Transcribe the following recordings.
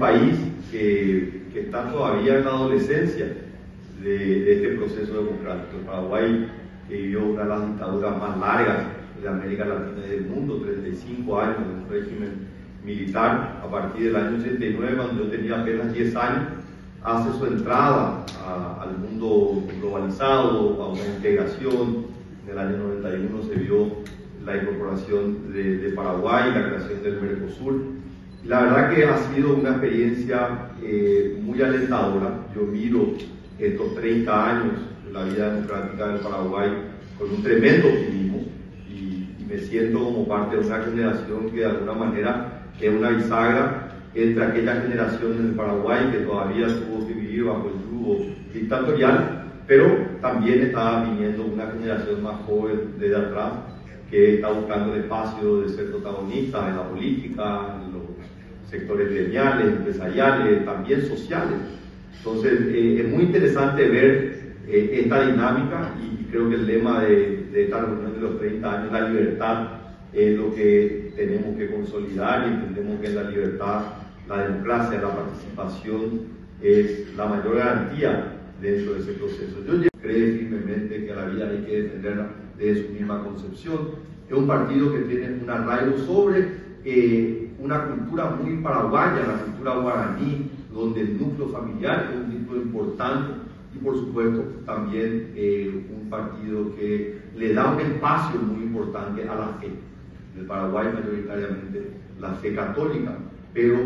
país que está todavía en la adolescencia de este proceso democrático. El Paraguay, que vivió una de las dictaduras más largas de América Latina y del mundo, 35 años de un régimen militar. A partir del año 89, cuando yo tenía apenas 10 años, hace su entrada al mundo globalizado, a una integración. En el año 91 se vio la incorporación de Paraguay, la creación del Mercosur. Y la verdad que ha sido una experiencia muy alentadora. Yo miro estos 30 años de la vida democrática del Paraguay con un tremendo optimismo y me siento como parte de una generación que de alguna manera es una bisagra entre aquella generación en el Paraguay que todavía tuvo que vivir bajo el yugo dictatorial, pero también está viniendo una generación más joven desde atrás que está buscando el espacio de ser protagonista en la política, en los sectores gremiales, empresariales, también sociales. Entonces es muy interesante ver esta dinámica y creo que el lema de esta reunión de los 30 años, la libertad, es lo que tenemos que consolidar y entendemos que en la libertad, la democracia, la participación es la mayor garantía dentro de ese proceso. Yo creo firmemente que a la vida hay que defenderla desde su misma concepción. Es un partido que tiene un arraigo sobre una cultura muy paraguaya, la cultura guaraní, donde el núcleo familiar es un núcleo importante y por supuesto también un partido que le da un espacio muy importante a la fe. En el Paraguay mayoritariamente la fe católica, pero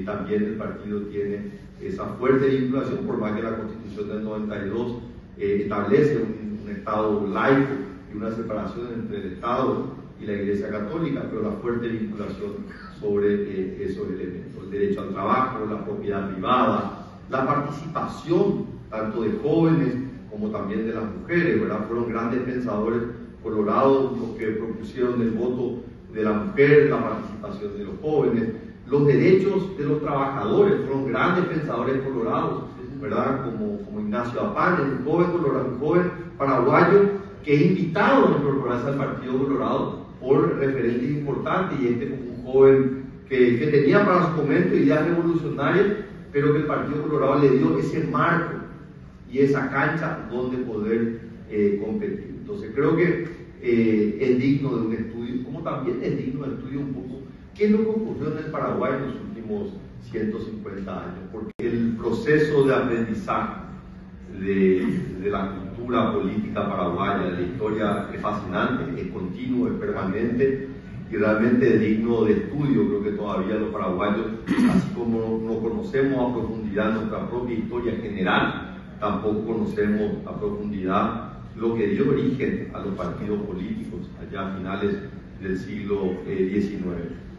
también el partido tiene esa fuerte vinculación, por más que la Constitución del 92 establece un Estado laico y una separación entre el Estado y la Iglesia Católica, pero la fuerte vinculación sobre esos elementos, el derecho al trabajo, la propiedad privada, la participación tanto de jóvenes como también de las mujeres, ¿verdad? Fueron grandes pensadores colorados los que propusieron el voto de la mujer, la participación de los jóvenes, los derechos de los trabajadores, fueron grandes pensadores colorados, ¿verdad? Como Ignacio Apán, un joven colorado, un joven paraguayo que es invitado a incorporarse al Partido Colorado por referentes importantes, y como un joven que tenía para su momento ideas revolucionarias, pero que el Partido Colorado le dio ese marco y esa cancha donde poder competir. Entonces creo que es digno de un estudio, como también es digno de estudio un poco qué es lo que ocurrió en el Paraguay en los últimos 150 años, porque el proceso de aprendizaje de la cultura política paraguaya, de la historia, es fascinante, es continuo, es permanente y realmente es digno de estudio. Creo que todavía los paraguayos, así como no conocemos a profundidad nuestra propia historia general, tampoco conocemos a profundidad lo que dio origen a los partidos políticos allá a finales del siglo XIX.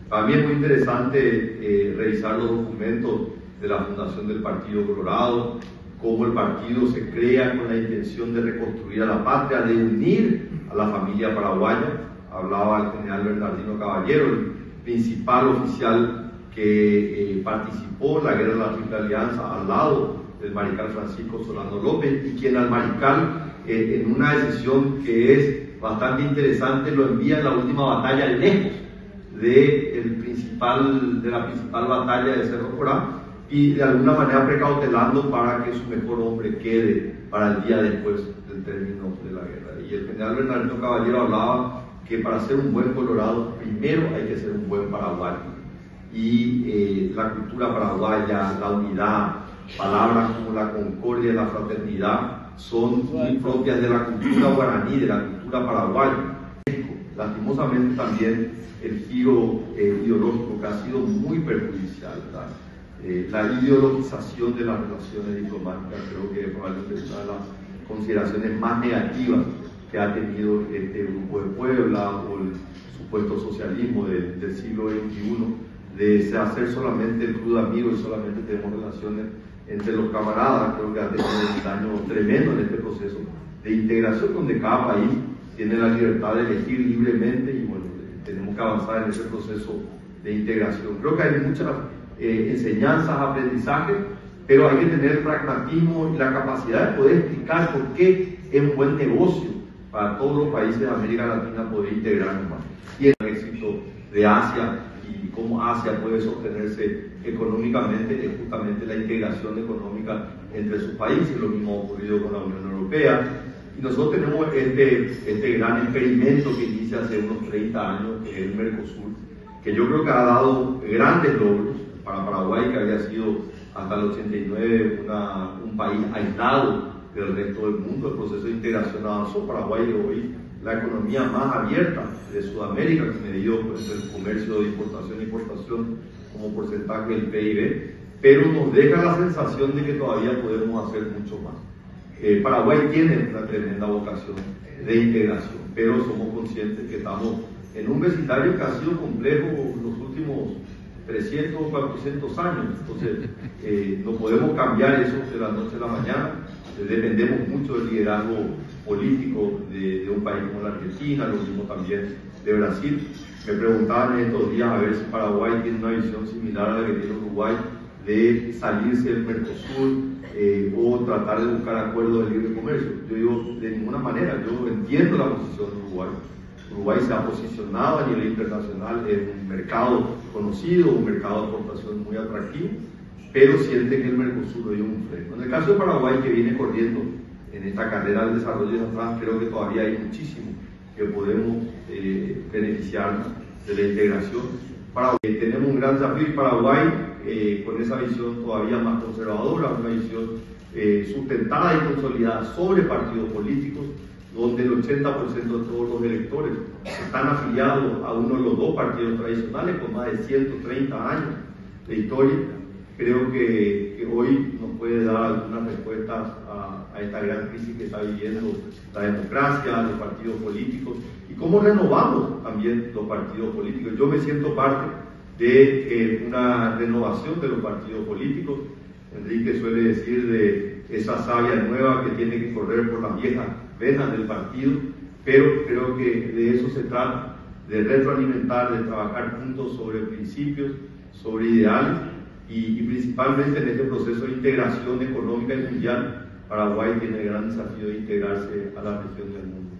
Para mí es muy interesante revisar los documentos de la fundación del Partido Colorado, cómo el partido se crea con la intención de reconstruir a la patria, de unir a la familia paraguaya. Hablaba el general Bernardino Caballero, el principal oficial que participó en la guerra de la Triple Alianza al lado del mariscal Francisco Solano López, y quien al mariscal, en una decisión que es bastante interesante, lo envía en la última batalla lejos de la principal batalla de Cerro Corá, y de alguna manera precautelando para que su mejor hombre quede para el día después del término de la guerra. Y el general Bernardino Caballero hablaba que para ser un buen colorado primero hay que ser un buen paraguayo, y la cultura paraguaya, la unidad, palabras como la concordia y la fraternidad son muy propias de la cultura guaraní, de la cultura paraguaya. Lastimosamente también el giro ideológico, que ha sido muy perjudicial, ¿verdad? La ideologización de las relaciones diplomáticas creo que probablemente es una de las consideraciones más negativas que ha tenido este grupo de Puebla o el supuesto socialismo del siglo XXI, de hacer solamente el club de amigos y solamente tenemos relaciones entre los camaradas. Creo que ha tenido un daño tremendo en este proceso de integración, donde cada país tiene la libertad de elegir libremente, y bueno, tenemos que avanzar en ese proceso de integración. Creo que hay muchas enseñanzas, aprendizajes, pero hay que tener pragmatismo y la capacidad de poder explicar por qué es un buen negocio para todos los países de América Latina poder integrarnos más. Y el éxito de Asia y cómo Asia puede sostenerse económicamente es justamente la integración económica entre sus países. Lo mismo ha ocurrido con la Unión Europea. Y nosotros tenemos este gran experimento que inicia hace unos 30 años, que es el Mercosur, que yo creo que ha dado grandes logros para Paraguay, que había sido hasta el 89 un país aislado del resto del mundo. El proceso de integración avanzó. Paraguay es hoy la economía más abierta de Sudamérica, medido por el comercio de importación e importación como porcentaje del PIB, pero nos deja la sensación de que todavía podemos hacer mucho más. Paraguay tiene una tremenda vocación de integración, pero somos conscientes que estamos en un vecindario que ha sido complejo los últimos 300 o 400 años. Entonces, no podemos cambiar eso de la noche a la mañana. Dependemos mucho del liderazgo político de un país como la Argentina, lo mismo también de Brasil. Me preguntaban en estos días a ver si Paraguay tiene una visión similar a la que tiene Uruguay, de salirse del Mercosur o tratar de buscar acuerdos de libre comercio. Yo digo, de ninguna manera. Yo entiendo la posición de Uruguay. Uruguay se ha posicionado a nivel internacional en un mercado conocido, un mercado de exportación muy atractivo, pero siente que el Mercosur le dio un freno. En el caso de Paraguay, que viene corriendo en esta carrera del desarrollo de atrás, creo que todavía hay muchísimo que podemos beneficiarnos de la integración. Tenemos un gran desafío en Paraguay, con esa visión todavía más conservadora, una visión sustentada y consolidada sobre partidos políticos, donde el 80% de todos los electores están afiliados a uno de los dos partidos tradicionales con más de 130 años de historia. Creo que hoy nos puede dar algunas respuestas a esta gran crisis que está viviendo la democracia, los partidos políticos, y cómo renovamos también los partidos políticos. Yo me siento parte de una renovación de los partidos políticos. Enrique suele decir de esa savia nueva que tiene que correr por las viejas venas del partido, pero creo que de eso se trata, de retroalimentar, de trabajar juntos sobre principios, sobre ideales, y principalmente en este proceso de integración económica y mundial. Paraguay tiene el gran desafío de integrarse a la región del mundo.